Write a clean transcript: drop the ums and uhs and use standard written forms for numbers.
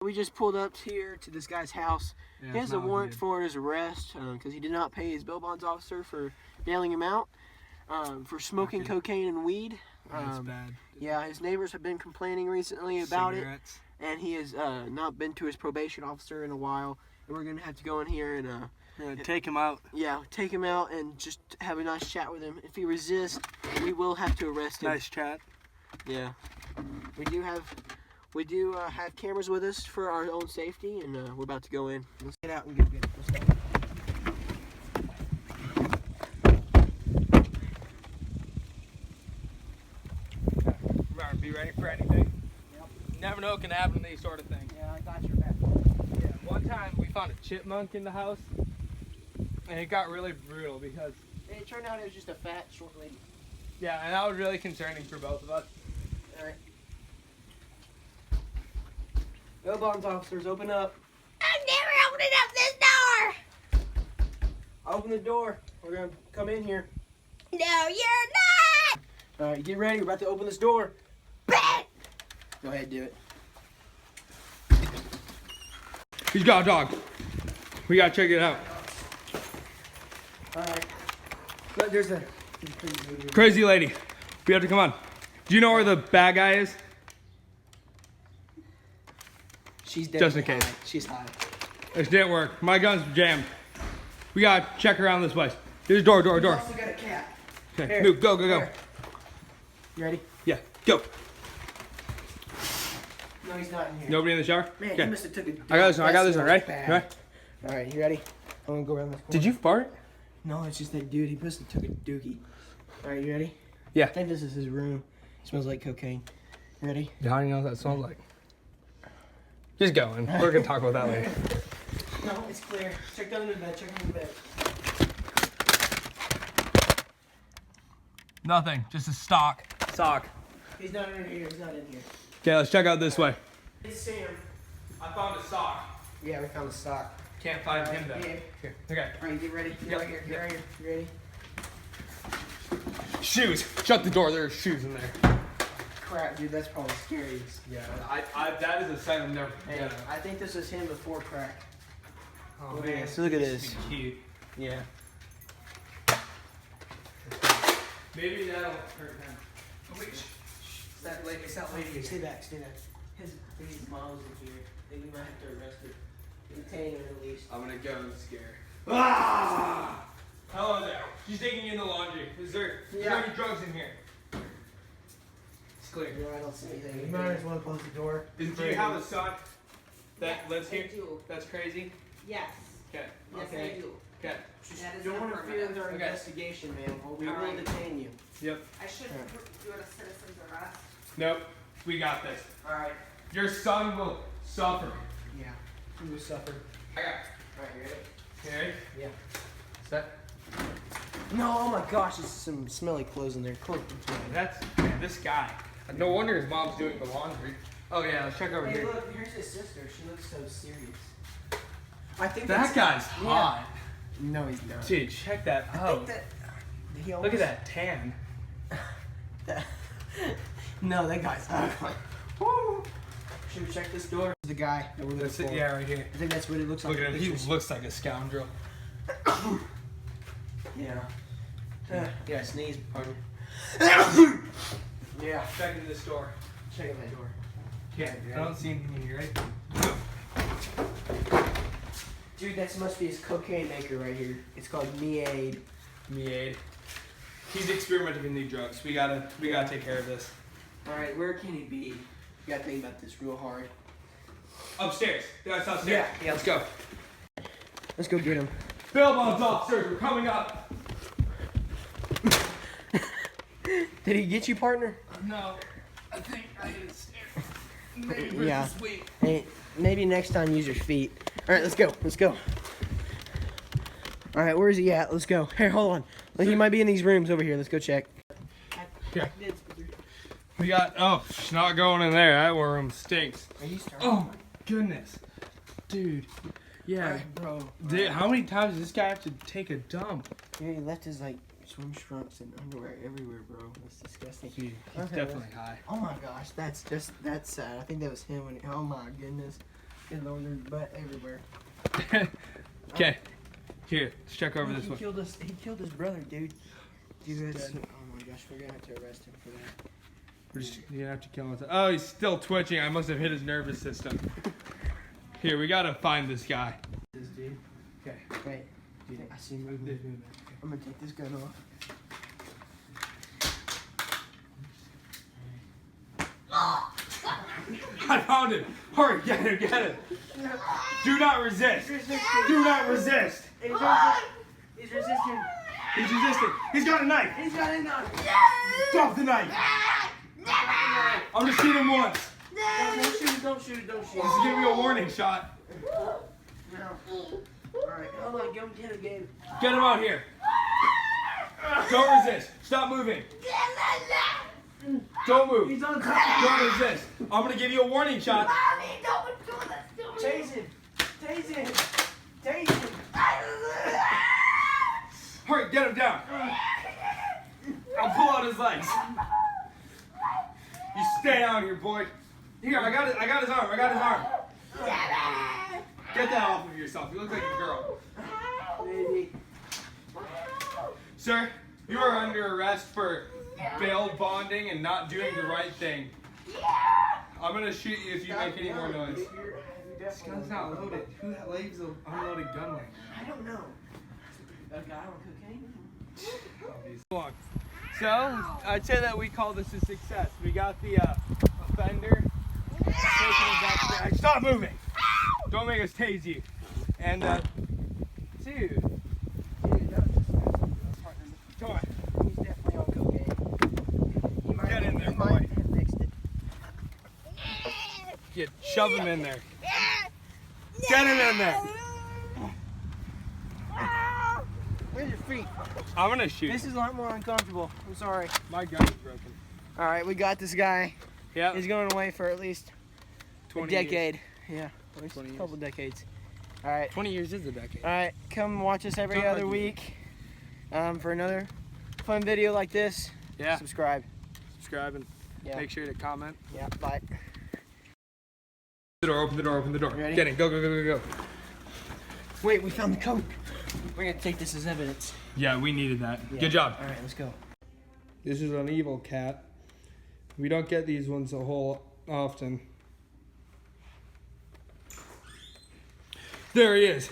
We just pulled up here to this guy's house. Yeah, he has a warrant for his arrest because he did not pay his bail bonds officer for bailing him out for smoking cocaine and weed. That's bad. Yeah, his neighbors have been complaining recently about it, and he has not been to his probation officer in a while. And we're gonna have to go in here and take him out. Yeah, take him out and just have a nice chat with him. If he resists, we will have to arrest him. Nice chat. Yeah, we do have cameras with us for our own safety, and we're about to go in. Let's get out and get it. Let's go. Remember, be ready for anything. Yep. You never know what can happen to these sort of things. Yeah, I got your back. Yeah, one time we found a chipmunk in the house, and it got really brutal because it turned out it was just a fat, short lady. Yeah, and that was really concerning for both of us. All right. Bail bonds officers, open up. I'm never opening up this door. Open the door. We're gonna come in here. No, you're not. All right, get ready. We're about to open this door. Bet. Go ahead, do it. He's got a dog. We gotta check it out. All right. Look, there's a crazy lady. We have to come on. Do you know where the bad guy is? She's dead. Just in case. She's high. This didn't work. My gun's jammed. We gotta check around this place. Here's door. We also got a cat. Okay, Here. move. Go. Here. You ready? Yeah, go. No, he's not in here. Nobody in the shower? Man, okay. he must have took a I got this one, right? Bad. Right? All right, you ready? I'm gonna go around this corner. Did you fart? No, it's just that dude. He must have took a dookie. All right, you ready? Yeah. I think this is his room. It smells like cocaine. You ready? Yeah, how do you know what that smells like? Just going. We're gonna talk about that later. No, it's clear. Check under the bed. Check under the bed. Nothing. Just a sock. He's not in here. He's not in here. Okay, let's check out this way. It's Sam. I found a sock. Yeah, we found a sock. Can't find him though. Yeah. Here. Okay. All right, get ready. Get right here. Get right here. You ready? Shoes. Shut the door. There's shoes in there. Crap, dude. That's probably scary. Yeah, that is a sign of never. Hey, I think this is him before crack. Oh, Look at man. this. Look at this. Cute. Yeah. Maybe that'll hurt him. Oh, wait. It's that lady. It's that lady. Stay back. Stay back. His mom's in here. I think we might have to arrest her. Detain her at least. I'm gonna go and scare her. Ah! Hello there. She's taking you in the laundry. Is there any drugs in here? It's clear. No, I don't see anything. You might as well close the door. Do you have a son that Yes, lives I here? do. That's crazy? Yes. Okay. Yes, Okay. I do. Okay. That is Don't not interfere with our permanent. investigation, ma'am, or we will Alright. detain you. Yep. I should Alright. do a citizen's arrest. Nope. We got this. Alright. Your son will suffer. Yeah. You will suffer. I got it. Alright, you ready? You ready? Yeah. Set. No, oh my gosh, there's some smelly clothes in there. Close That's this guy. No wonder his mom's doing the laundry. Oh yeah, let's check over Hey, here. look, here's his sister. She looks so serious. I think That guy's yeah. hot. No, he's not. Dude, check that I out. think that he Look almost, at that tan. No, that guy's ugly. Woo. Should we check this door? This is the guy that we're looking That's it. for. Yeah, right here. I think that's what it looks like. Look at him. He looks like a scoundrel. Yeah. Yeah, sneeze. Pardon. Yeah. Check into this door. Check that door. Yeah, I don't see anything in here, right? Dude, that must be his cocaine maker right here. It's called Meade. Meade. He's experimenting with new drugs. We gotta take care of this. Alright, where can he be? You gotta think about this real hard. Upstairs. That's upstairs. Yeah. Let's go. Let's go get him. Bail bonds officers, we're coming up. Did he get you, partner? No, I think I hit a stair. Yeah. Hey, maybe next time use your feet. Alright, let's go. Let's go. Alright, where is he at? Let's go. Hey, hold on. Look, he might be in these rooms over here. Let's go check. Yeah. We got, oh, she's not going in there. That room stinks. Are you starting? Oh my goodness. Dude. Yeah. Alright, bro. Dude, how many times does this guy have to take a dump? Yeah, he left his, like, swim trunks and underwear everywhere, bro. That's disgusting. Dude, he's Okay, definitely high. Oh my gosh, that's sad. I think that was him when oh my goodness. Good Lord, there's butt everywhere. Okay. Here, let's check over this He one. he killed his brother, dude. Dude, that's, oh my gosh, we're gonna have to arrest him for that. We're just gonna have to kill him. Oh, he's still twitching. I must have hit his nervous system. Here, we gotta find this guy. This dude. Okay. Wait. Dude, I see him moving. I'm gonna take this gun off. I found him. Hurry, get him, get him. Do not resist. Do not resist. He's resisting. He's resisting. He's resisting. He's got a knife. He's got a knife. Drop the knife. I'm gonna shoot him once. Don't shoot it, don't shoot it, don't shoot it. This is giving me a warning shot. No. Alright, hold on, go get him again. Get him out here. Don't resist. Stop moving. Don't move. He's on top. Don't resist. I'm gonna give you a warning shot. Chase him. Chase him. Chase him. Hurry, get him down. I'll pull out his legs. You stay down here, boy. Here, I got his arm. I got his arm. Get that off of yourself. You look like a girl. Baby. Sir, you are under arrest for bail bonding and not doing the right thing. I'm gonna shoot you if you make any more noise. This gun's not loaded. Who leaves an unloaded gun like that? I don't know. A guy on cocaine? So, I'd say that we call this a success. We got the offender taking him back. Stop moving! Don't make us tase you. And, dude. Come on. He's definitely on cocaine. He might Get in there, he might boy. have mixed it. Get, shove him in there. Get him in there. Where's your feet? I'm gonna shoot. This is a lot more uncomfortable. I'm sorry. My gun is broken. All right, we got this guy. Yeah. He's going away for at least 20 a decade. Yeah, at least 20 a years. couple decades. All right. 20 years is a decade. All right, come watch us every Don't other argue. week for another fun video like this. Yeah. Subscribe. Subscribe and Yeah. make sure to comment. Yeah, bye. The door, open the door, open the door. Ready? Get in, go, go, go, go, go. Wait, we found the coke. We're gonna take this as evidence. Yeah, we needed that. Yeah. Good job. All right, let's go. This is an evil cat. We don't get these ones a whole often. There he is.